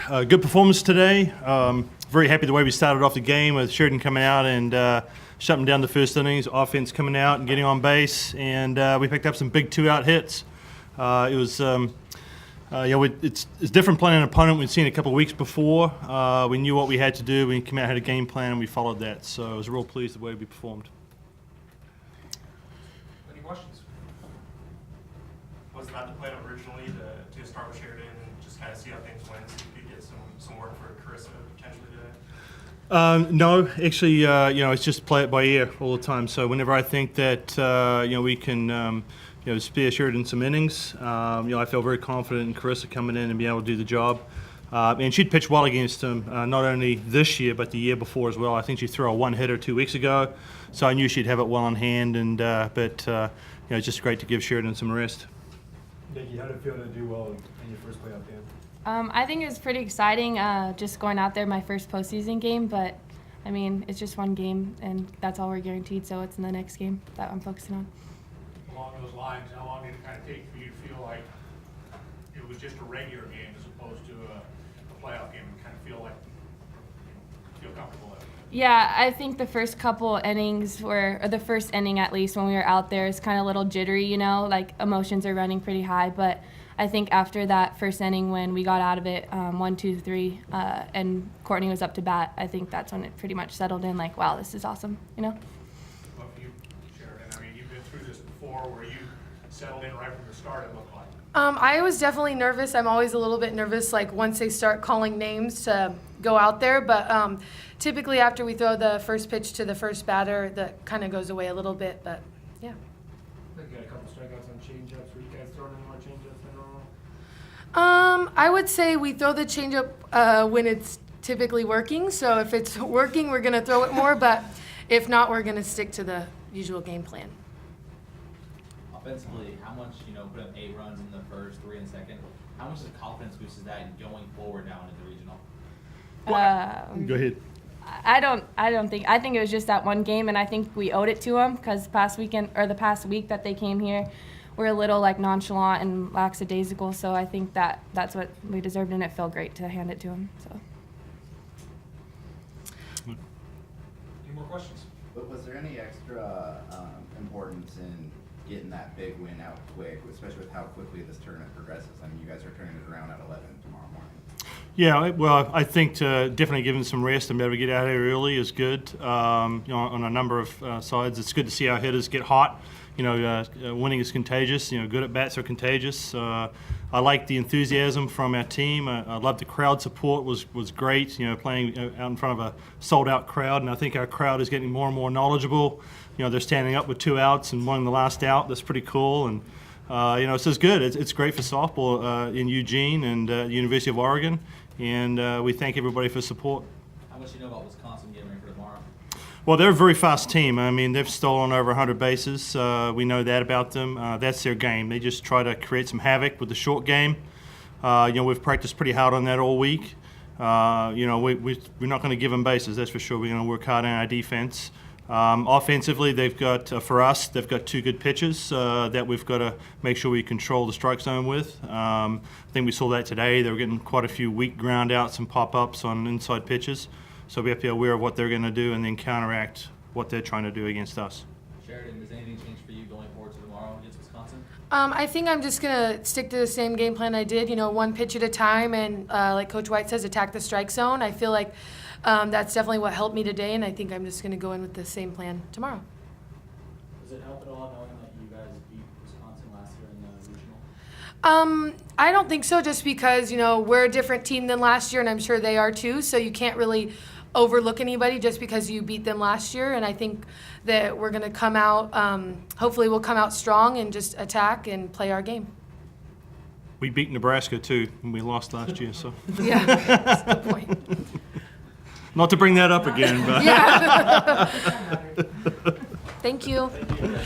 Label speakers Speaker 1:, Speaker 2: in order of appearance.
Speaker 1: Good performance today. Very happy the way we started off the game with Cheridan coming out and shutting down the first innings, offense coming out and getting on base, and we picked up some big two-out hits. It's different playing an opponent we'd seen a couple of weeks before. We knew what we had to do. We came out, had a game plan, and we followed that. So I was real pleased the way we performed.
Speaker 2: Any questions? Was that the plan originally to start with Cheridan and just kind of see how things went, so you could get some work for Carissa potentially today?
Speaker 1: No, actually, it's just play it by ear all the time. So whenever I think that we can, spare Cheridan some innings, I feel very confident in Carissa coming in and being able to do the job. And she'd pitched well against him, not only this year but the year before as well. I think she threw a one-hitter 2 weeks ago, so I knew she'd have it well in hand. And it's just great to give Cheridan some rest.
Speaker 3: Nikki, how did it feel to do well in your first playoff game?
Speaker 4: I think it was pretty exciting, just going out there, my first postseason game, but I mean, it's just one game and that's all we're guaranteed, so it's in the next game that I'm focusing on.
Speaker 5: Along those lines, how long did it kind of take for you to feel like it was just a regular game as opposed to a playoff game and kind of feel comfortable with it?
Speaker 4: Yeah, I think the first couple innings or the first inning at least when we were out there is kind of a little jittery, like emotions are running pretty high, but I think after that first inning when we got out of it 1, 2, 3 and Courtney was up to bat, I think that's when it pretty much settled in, like, wow, this is awesome,
Speaker 5: Well, for you, Cheridan, I mean, you've been through this before where you settled in right from the start, it looked like.
Speaker 6: I was definitely nervous. I'm always a little bit nervous, like once they start calling names to go out there. But typically after we throw the first pitch to the first batter, that kind of goes away a little bit. But yeah.
Speaker 3: I think you got a couple strikeouts on changeups. Were you guys throwing any more changeups than normal?
Speaker 6: I would say we throw the changeup when it's typically working. So if it's working, we're gonna throw it more. But if not, we're gonna stick to the usual game plan.
Speaker 7: Offensively, how much, put up 8 runs in the first, 3 in the second. How much of confidence boost is that in going forward now into the regional?
Speaker 1: Go ahead.
Speaker 4: I think it was just that one game, and I think we owed it to them because the past week that they came here, we're a little nonchalant and lackadaisical. So I think that's what we deserved, and it felt great to hand it to them. So.
Speaker 2: Any more questions?
Speaker 8: But was there any extra importance in getting that big win out quick, especially with how quickly this tournament progresses? I mean, you guys are turning it around at 11 tomorrow morning.
Speaker 1: Yeah, well, I think to definitely give them some rest and be able to get out of here early is good. On a number of sides, it's good to see our hitters get hot. Winning is contagious. Good at bats are contagious. I like the enthusiasm from our team. I love the crowd support was great. Playing out in front of a sold-out crowd, and I think our crowd is getting more and more knowledgeable. They're standing up with 2 outs and winning the last out. That's pretty cool, and so it's good. It's great for softball in Eugene and the University of Oregon, and we thank everybody for support.
Speaker 7: How much do you know about Wisconsin getting ready for tomorrow?
Speaker 1: Well, they're a very fast team. I mean, they've stolen over 100 bases. We know that about them. That's their game. They just try to create some havoc with the short game. We've practiced pretty hard on that all week. We're not going to give them bases, that's for sure. We're going to work hard on our defense. Offensively, they've got 2 good pitchers that we've got to make sure we control the strike zone with. I think we saw that today. They were getting quite a few weak ground outs and pop-ups on inside pitches. So we have to be aware of what they're going to do and then counteract what they're trying to do against us.
Speaker 7: Cheridan, does anything change for you going forward to tomorrow against Wisconsin?
Speaker 6: I think I'm just going to stick to the same game plan I did, one pitch at a time, and like Coach White says, attack the strike zone. I feel like that's definitely what helped me today, and I think I'm just going to go in with the same plan tomorrow.
Speaker 9: Does it help at all knowing that you guys beat Wisconsin last year in the regional?
Speaker 6: I don't think so, just because, we're a different team than last year, and I'm sure they are too, so you can't really overlook anybody just because you beat them last year. And I think that we're going to come out, hopefully we'll come out strong and just attack and play our game.
Speaker 1: We beat Nebraska too, and we lost last year. So
Speaker 6: Yeah, that's the point.
Speaker 1: Not to bring that up again, but
Speaker 6: Yeah. Thank you.
Speaker 9: Thank you.